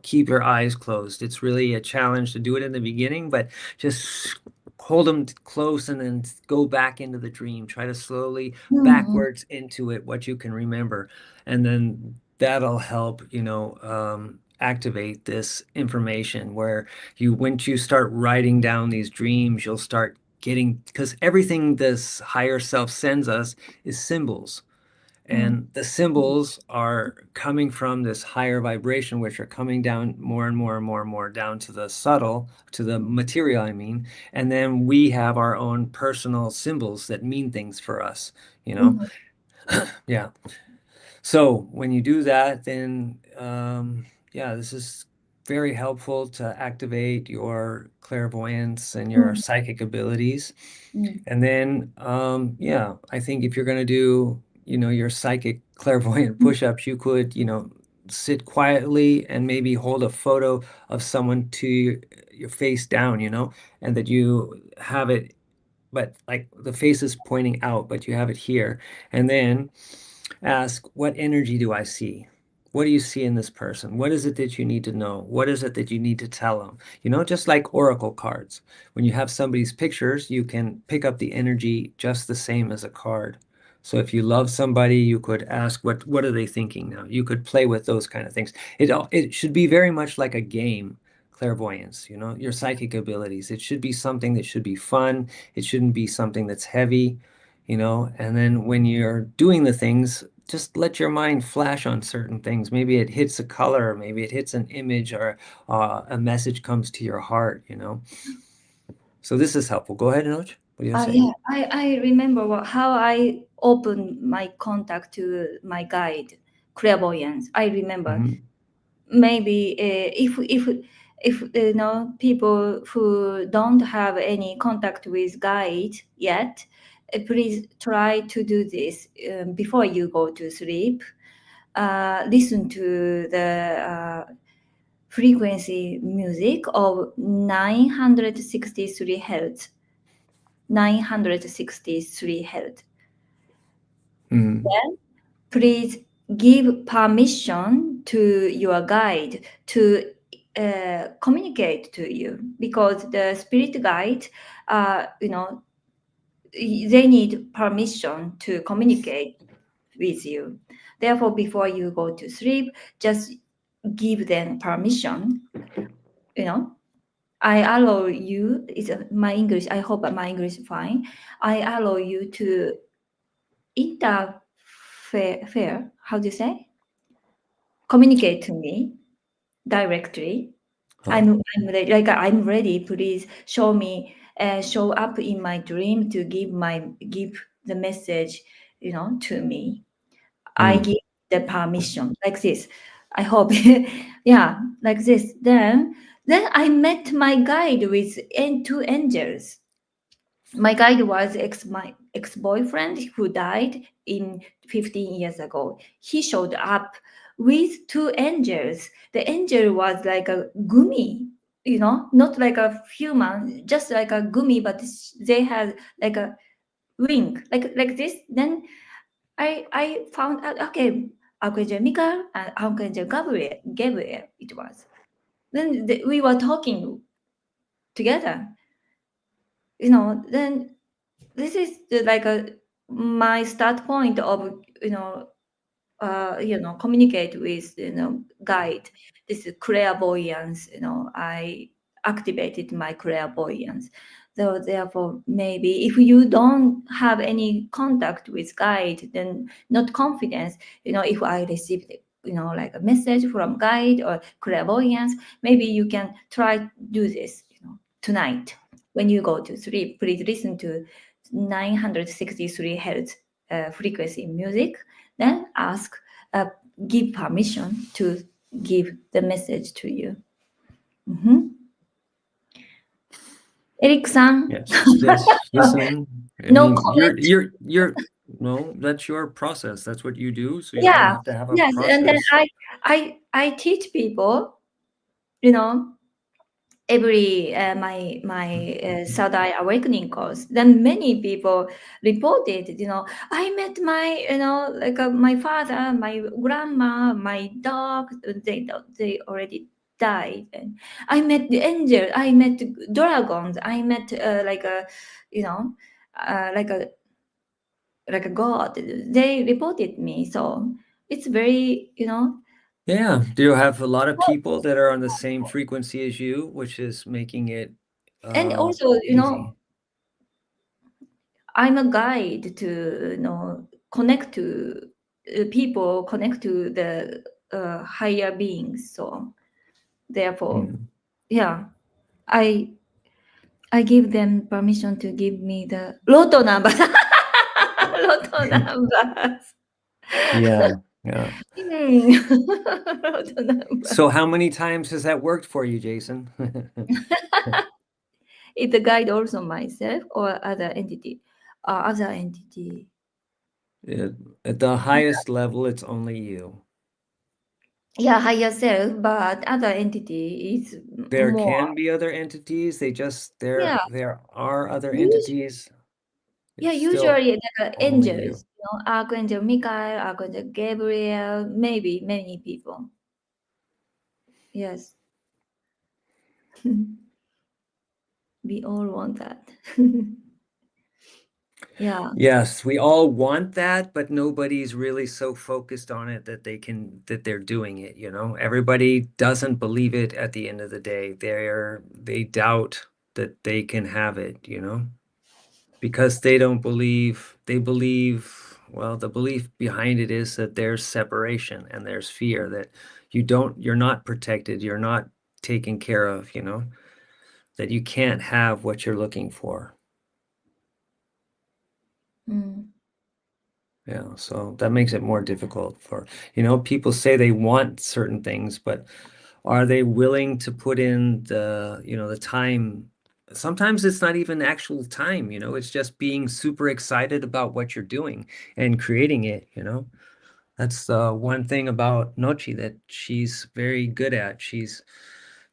Keep your eyes closed. It's really a challenge to do it in the beginning, but just hold them close and then go back into the dream. Try to slowly mm, backwards into it, what you can remember. And then that'll help, activate this information where once you start writing down these dreams, you'll start getting, because everything this higher self sends us is symbols. mm, And the symbols are coming from this higher vibration, which are coming down more and more and more and more down to the subtle, to the material, I mean. And then we have our own personal symbols that mean things for us, you know? mm, Yeah. So when you do that, then yeah, this is very helpful to activate your clairvoyance and your mm, psychic abilities. mm, And then yeah, I think if you're going to do, your psychic clairvoyant mm, push-ups, you could, sit quietly and maybe hold a photo of someone to your face down, and that you have it but like the face is pointing out, but you have it here. And then ask, what energy do I see? What do you see in this person? What is it that you need to know? What is it that you need to tell them? You know, just like oracle cards. When you have somebody's pictures, you can pick up the energy just the same as a card. So if you love somebody, you could ask, what are they thinking now? You could play with those kind of things. It should be very much like a game, clairvoyance, you know, your psychic abilities. It should be something that should be fun. It shouldn't be something that's heavy, you know. And then when you're doing the things, just let your mind flash on certain things. Maybe it hits a color, maybe it hits an image, or a message comes to your heart, you know. So this is helpful. Go ahead, Noach. What do you say? Yeah, I remember how I opened my contact to my guide, clairvoyance. I remember. Mhm. Maybe if you know, people who don't have any contact with guide yet, please try to do this before you go to sleep. Listen to the frequency music of 963 hertz. 963 hertz. Mm. Then please give permission to your guide to communicate to you, because the spirit guide, you know, they need permission to communicate with you. Therefore, before you go to sleep, just give them permission. You know, I allow you. It's my English. I hope my English is fine. I allow you to interfere. How do you say? Communicate to me directly. Huh. I'm ready. Please show me, show up in my dream to give the message, you know, to me. I Mm. give the permission like this. I hope, yeah, like this. Then I met my guide with two angels. My guide was my ex-boyfriend who died in 15 years ago. He showed up with two angels. The angel was like a gumi, you know, not like a human, just like a gumi, but they had like a wing, like this. Then I found out, okay, Archangel Michael and Archangel Gabriel it was. Then we were talking together, you know. Then this is like a my start point of, you know, communicate with, you know, guide. This is clairvoyance, you know. I activated my clairvoyance. So therefore, maybe if you don't have any contact with guide, then not confidence, you know, if I received, you know, like a message from guide or clairvoyance, maybe you can try do this, you know, tonight when you go to sleep. Please listen to 963 hertz frequency music, then ask, give permission to give the message to you. Mhm. Eric-san, Yes. Yes. Listening. I no mean, comment. no, that's your process. That's what you do. So you don't Yeah, have to have a yes, and then process. I teach people, you know, every my third eye awakening course. Then many people reported, you know, I met my, you know, like my father, my grandma, my dog. They already died, and I met the angel, I met dragons, I met like a, you know, like a god. They reported me, so it's very, you know. Yeah. Do you have a lot of people that are on the same frequency as you, which is making it And also, you know, easy? I'm a guide to, you know, connect to people, connect to the higher beings. So therefore, Mm. yeah, I I give them permission to give me the lotto number. Lotto numbers. Yeah. Yeah. Hmm. Lotto number. So how many times has that worked for you, Jason? It's a guide also myself or other entity. Other entity. It- At the highest level, it's only you. Yeah, higher self, but other entity is There more. can be other entities. Yeah, There are other usually, entities. Yeah, It's still usually the only you. angels, Archangel Michael, Archangel Gabriel, maybe many people. Yes. We all want that. Yeah. Yes, we all want that, but nobody's really so focused on it that they're doing it, you know? Everybody doesn't believe it at the end of the day. They doubt that they can have it, you know? Because they don't believe, well, the belief behind it is that there's separation and there's fear that you're not protected, you're not taken care of, you know? That you can't have what you're looking for. Mm. Yeah, so that makes it more difficult for, people say they want certain things, but are they willing to put in the time? Sometimes it's not even actual time, it's just being super excited about what you're doing and creating it. That's the one thing about NOCCI that she's very good at. She's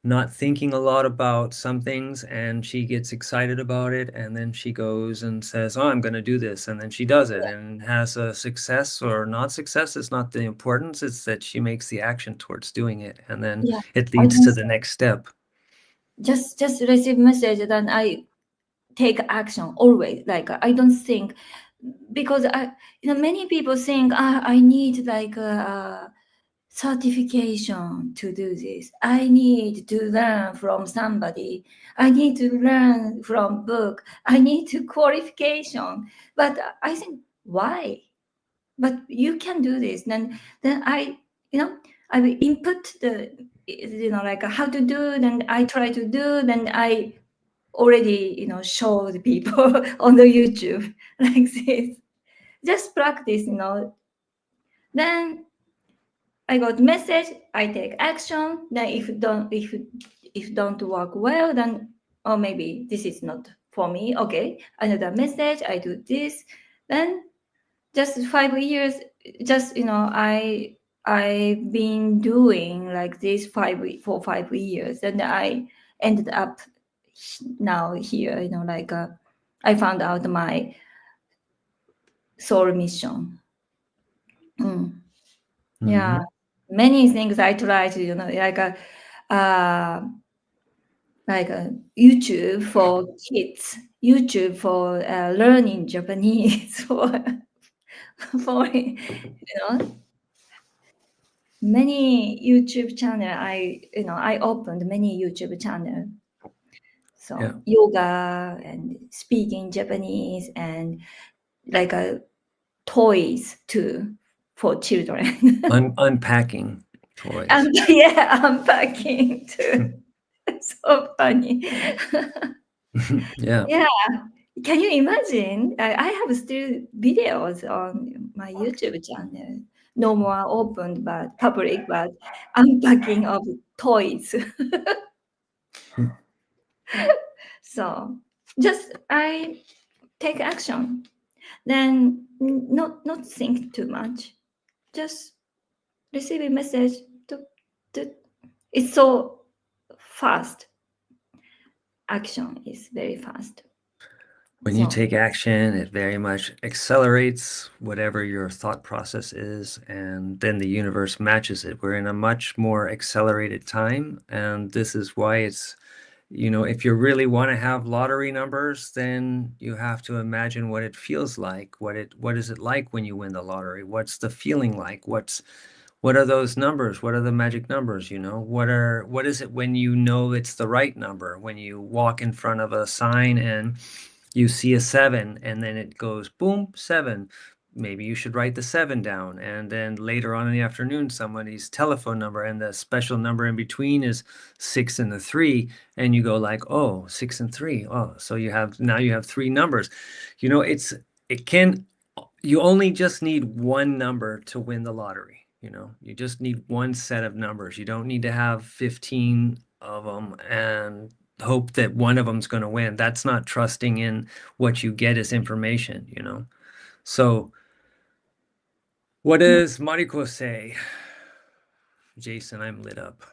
not thinking a lot about some things and she gets excited about it and then she goes and says, oh, I'm going to do this, and then she does it and has a success or not success. It's not the importance, it's that she makes the action towards doing it, and then Yeah. it I leads can to the next step. just receive message, then I take action always. Like I don't think, because many people think I need like a certification to do this. I need to learn from somebody. I need to learn from book. I need to qualification. But I think, why? But you can do this. Then I will input the like how to do. Then I try to do. Then I already show the people on the YouTube like this. Just practice. Then I got message, I take action. Then if don't work well, then maybe this is not for me. Okay, another message, I do this. Then just 5 years, just I've been doing like this for 5 years, and I ended up now here. Like I found out my soul mission. Mm. Yeah, many things I try to, like a YouTube for kids, YouTube for learning Japanese, for many YouTube channel. I opened many YouTube channel. So Yeah. yoga and speaking Japanese and like toys too for children. Unpacking toys. Yeah, unpacking too. So funny. Yeah. Yeah. Can you imagine? I have still videos on my YouTube channel. No more open but public, but unpacking of toys. So just I take action. Then not think too much. Just receive a message. To, it's so fast. Action is very fast. When you So take action, it very much accelerates whatever your thought process is, and then the universe matches it. We're in a much more accelerated time, and this is why it's, if you really want to have lottery numbers, then you have to imagine what it feels like. What is it like when you win the lottery? What's the feeling like? What are those numbers? What are the magic numbers? What is it when you know it's the right number? When you walk in front of a sign and you see a 7 and then it goes boom, 7. Maybe you should write the 7 down. And then later on in the afternoon, somebody's telephone number and the special number in between is 6 and the 3. And you go like, oh, 6 and 3. Oh, so you have 3 numbers. You only just need one number to win the lottery. You just need one set of numbers. You don't need to have 15 of them and hope that one of them's going to win. That's not trusting in what you get as information. So what does Mariko say? Jason, I'm lit up.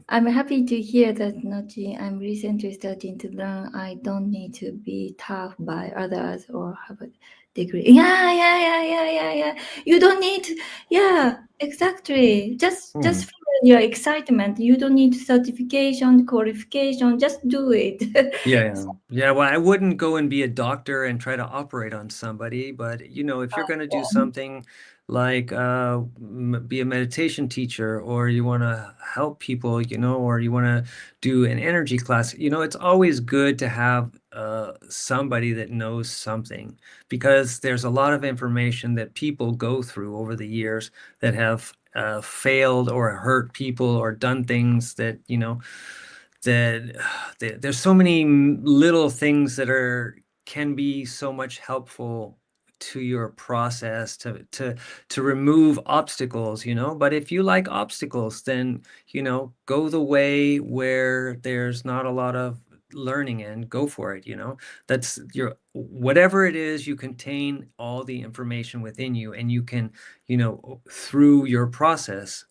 I'm happy to hear that, Nochi. I'm recently starting to learn I don't need to be tough by others or have a degree. Yeah. You don't need, yeah, exactly. Just feel your excitement. You don't need certification, qualification. Just do it. Yeah. Well, I wouldn't go and be a doctor and try to operate on somebody, but if you're going to do something like be a meditation teacher, or you want to help people, or you want to do an energy class, it's always good to have somebody that knows something, because there's a lot of information that people go through over the years that have failed or hurt people or done things that, that there's so many little things that can be so much helpful to your process to remove obstacles, but if you like obstacles, then go the way where there's not a lot of learning, and go for it. That's your, whatever it is, you contain all the information within you, and you can, through your process,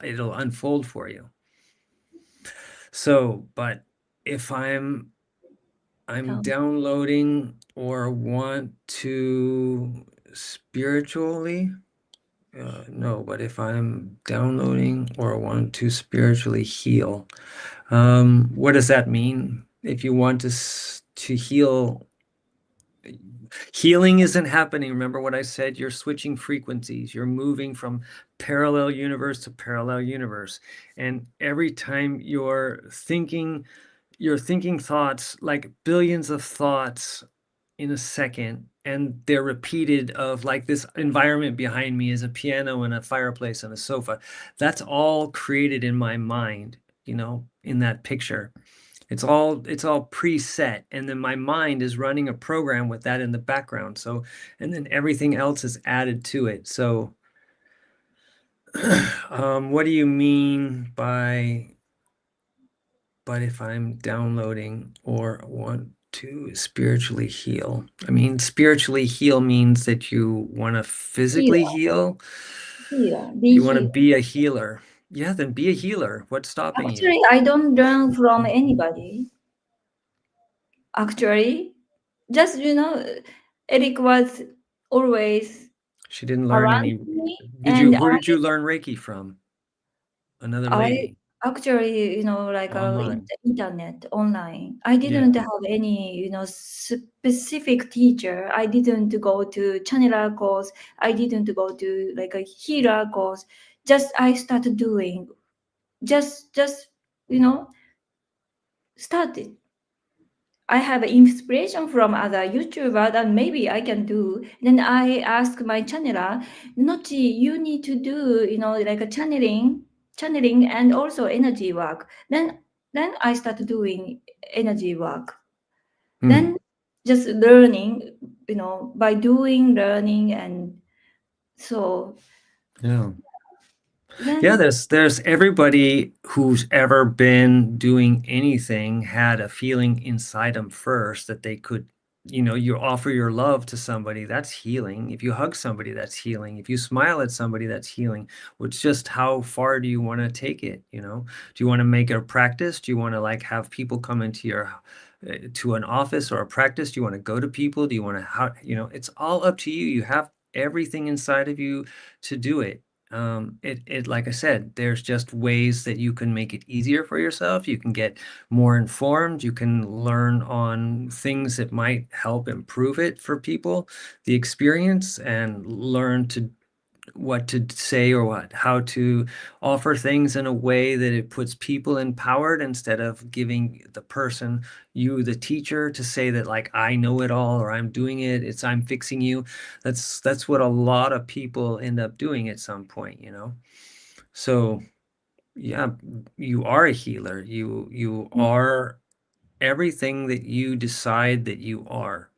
it'll unfold for you. So, but if I'm downloading or want to spiritually, no, but if I'm downloading or want to spiritually heal, what does that mean? If you want to heal, healing isn't happening. Remember what I said? You're switching frequencies. You're moving from parallel universe to parallel universe. And every time you're thinking thoughts, like billions of thoughts in a second, and they're repeated, of like, this environment behind me is a piano and a fireplace and a sofa. That's all created in my mind, in that picture. It's all preset, and then my mind is running a program with that in the background. So, and then everything else is added to it. So what do you mean by, but if I'm downloading or want to spiritually heal? I mean, spiritually heal means that you want to physically heal. You want to be a healer. Yeah, then be a healer. What's stopping you? Actually, I don't learn from anybody. Actually, just Eric was always She didn't learn around any. me, and Who did you learn Reiki from? Another I lady actually, like online. internet, online. I Yeah. didn't have any, specific teacher. I didn't go to channeler course. I didn't go to like a healer course. Just I started doing. Just started. I have inspiration from other YouTuber that maybe I can do. Then I ask my channeler, Nochi, you need to do, like a channeling and also energy work. Then I start doing energy work. Then just learning, by doing, learning, and so Yeah. Yeah, then there's everybody who's ever been doing anything had a feeling inside them first that they could, you offer your love to somebody, that's healing. If you hug somebody, that's healing. If you smile at somebody, that's healing. It's just how far do you want to take it, Do you want to make it a practice? Do you want to, like, have people come into your to an office or a practice? Do you want to go to people? Do you want to, how, it's all up to you. You have everything inside of you to do it. Like I said, there's just ways that you can make it easier for yourself. You can get more informed. You can learn on things that might help improve it for people, the experience, and learn to what to say, or how to offer things in a way that it puts people empowered, instead of giving the person, you, the teacher, to say that, like, I know it all, or I'm doing it, I'm fixing you. That's what a lot of people end up doing at some point, So yeah, you are a healer. You are everything that you decide that you are,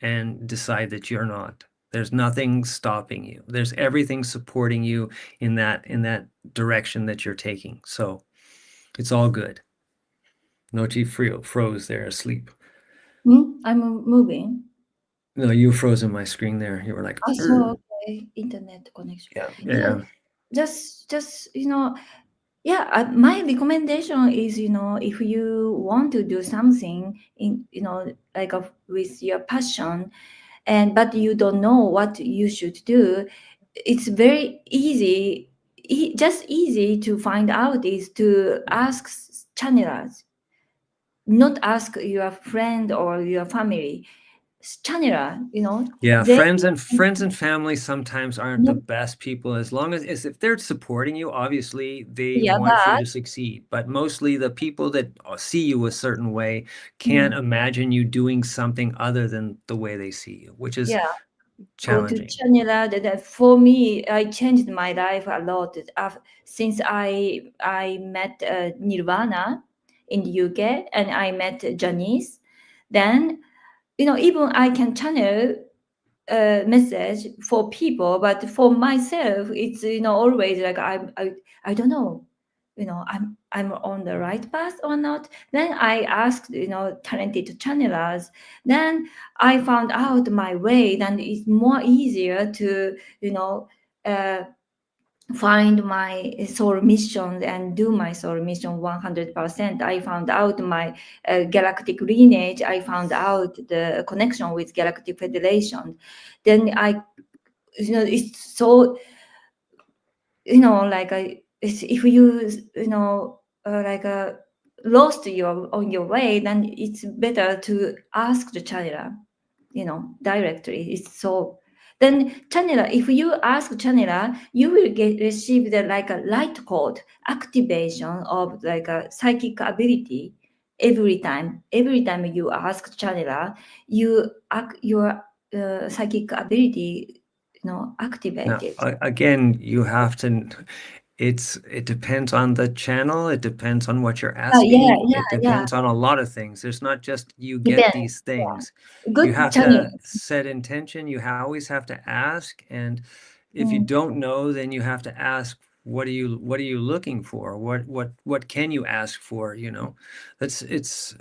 and decide that you're not. There's nothing stopping you. There's everything supporting you in that direction that you're taking. So it's all good. Nochi froze there, asleep. I'm moving. No, you froze in my screen there. You were like, So okay, internet connection. yeah, Yeah, yeah. just Yeah, my recommendation is, if you want to do something in, like with your passion, but you don't know what you should do, it's very easy, just easy to find out is to ask channelers, not ask your friend or your family. Channeler, Yeah, they friends and family sometimes aren't the best people, as long as if they're supporting you, obviously they yeah, want you but to succeed. But mostly the people that see you a certain way can't mm, imagine you doing something other than the way they see you, which is yeah, go to challenging. Channeler. That for me, I changed my life a lot since I met Nirvana in the UK, and I met Janice. Then even I can channel a message for people, but for myself, it's always like I don't know, I'm on the right path or not. Then I asked talented channelers. Then I found out my way. Then it's more easier to uh, find my soul mission and do my soul mission 100%. I found out my galactic lineage. I found out the connection with Galactic Federation. Then it's so like if you like lost your on your way, then it's better to ask the channeler directly. It's so then channeler, if you ask channeler, you will receive the like a light code activation of like a psychic ability every time you ask channeler, your psychic ability Now, activated. again, you have to, it depends on the channel, it depends on what you're Yeah, asking, yeah, it yeah. depends on a lot of things. There's not just you get Depends. these things. Yeah. You Good have channel. to set intention, you always have to ask, and if you Mm. don't know, then you have to ask, what are you looking for? What can you ask for, you know? It's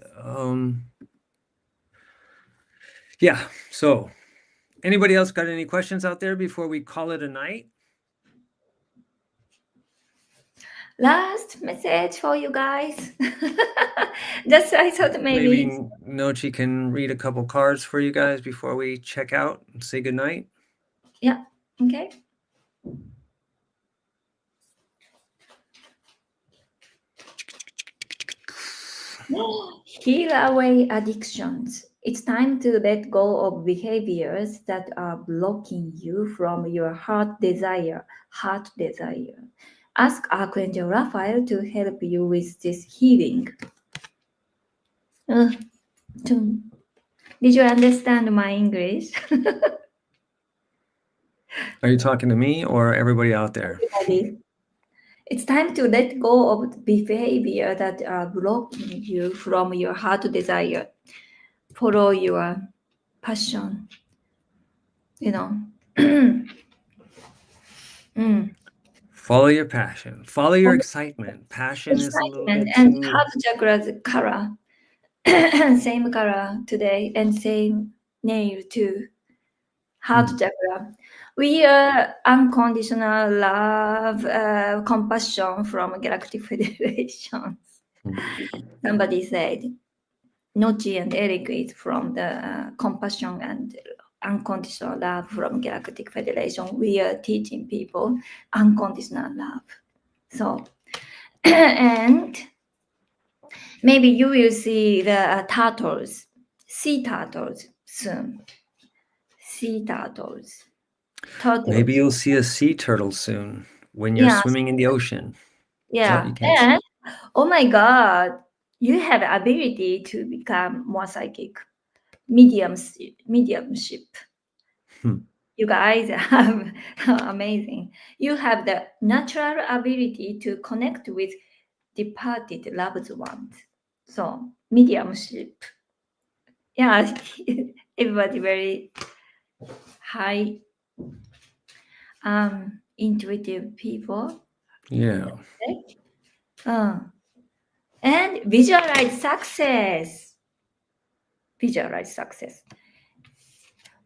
yeah. So, anybody else got any questions out there before we call it a night? Last message for you guys. Just I thought Maybe maybe. Nochi can read a couple cards for you guys before we check out and say goodnight. Yeah. Okay. Heal away addictions. It's time to let go of behaviors that are blocking you from your heart desire. Heart desire. Ask Archangel Raphael to help you with this healing. Uh, did you understand my English? Are you talking to me or everybody out there? Everybody. It's time to let go of the behavior that are blocking you from your heart desire. Follow your passion. You know. Mm. Follow your passion. Follow your excitement. Passion is a little Excitement bit and too. heart chakra's color. Same color today and same nail too. Heart chakra. We are unconditional love, compassion from Galactic Federation. Somebody said. NOCCI and Eric is from the compassion and unconditional love from Galactic Federation. We are teaching people unconditional love. So, and maybe you will see the turtles, sea turtles soon. Sea turtles. Maybe Turtles. you'll see a sea turtle soon when you're Yeah, swimming in the ocean. Oh, yeah. you can't. And oh my God, you have the ability to become more psychic, mediumship. Hmm. You guys have amazing. You have the natural ability to connect with departed loved ones. So mediumship. Yeah, everybody very high intuitive people. Yeah. Okay? And visualize success. Visualize success.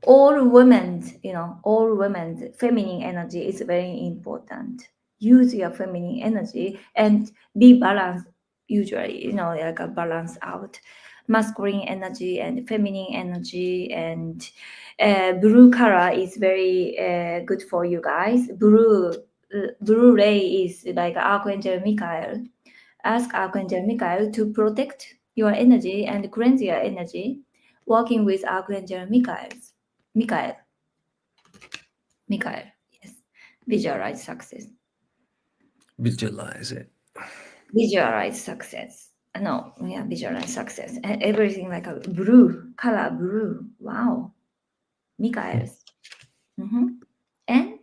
All women, all women's feminine energy is very important. use your feminine energy and be balanced. Usually, like a balance out masculine energy and feminine energy. And blue color is very good for you guys. Blue ray is like Archangel Michael. Ask Archangel Michael to protect your energy and cleanse your energy, working with Archangel Michael. Yes. Visualize success. Visualize it. Visualize success. No, yeah, visualize success. And everything like a blue color, blue. Wow. Michael's. And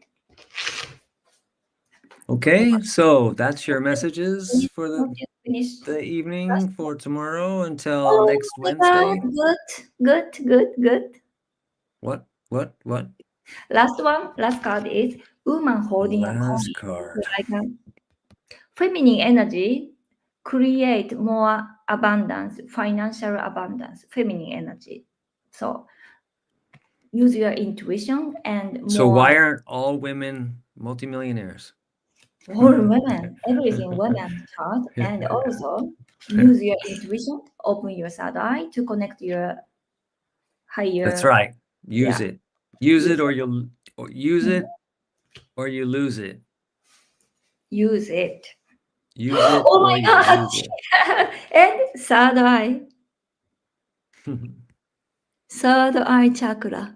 Okay, so that's your messages for finish. the evening for tomorrow until next Wednesday. Good. What? Last card is woman holding a Last coin. card. Like feminine energy create more abundance, financial abundance, feminine energy. So use your intuition and more. So why aren't all women multimillionaires? All women, everything women chart, and also use your intuition, open your third eye to connect your higher. That's right. Use it. Use it or you lose it. Use it. Use it Oh or my you God. lose it. And third eye. Third eye chakra.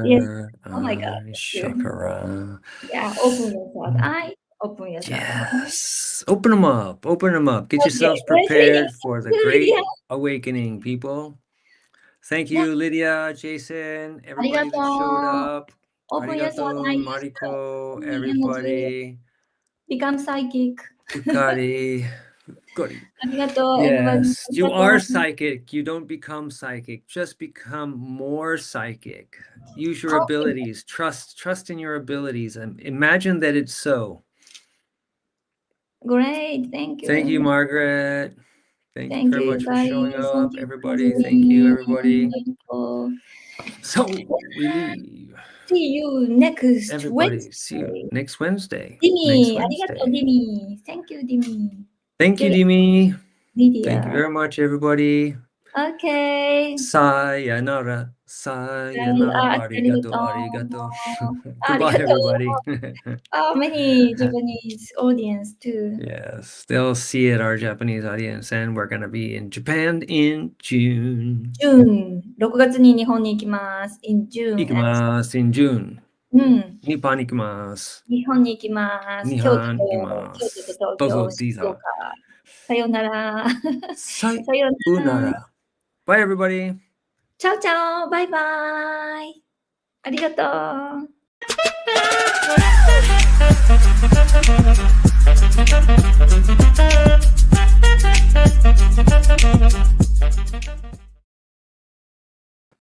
Yes. Oh my God. Chakra. Yeah, open your third eye. Open your third eye. Yes. Open them up. Get yourselves prepared for the great awakening, people. Thank you, Lydia, Jason, everybody that showed up. Open your third eye. Mariko, everybody. Become psychic. Ukari. Everybody. Yes, you are psychic. You don't become psychic. Just become more psychic. Use your abilities. Trust in your abilities, and imagine that it's so. Great, thank you. Thank you, Margaret. Thank you very much for showing up, everybody. Thank you, everybody. So we leave. See you next everybody. Wednesday. See you next Wednesday. Dimi, arigato, Dimi. Thank you, Dimi. Thank you, Dimi. Lydia. Thank you very much, everybody. Okay. Sayonara. Arigato. Goodbye, everybody. Many Japanese audience too. Yes, they'll see it, our Japanese audience, and we're gonna be in Japan in June. 6月に日本に行きます。in June. 行きます。in June. 日本に行きます。京都と東京、静岡。さよなら。さよなら。Bye, everybody. チャオチャオ。バイバイ。ありがとう。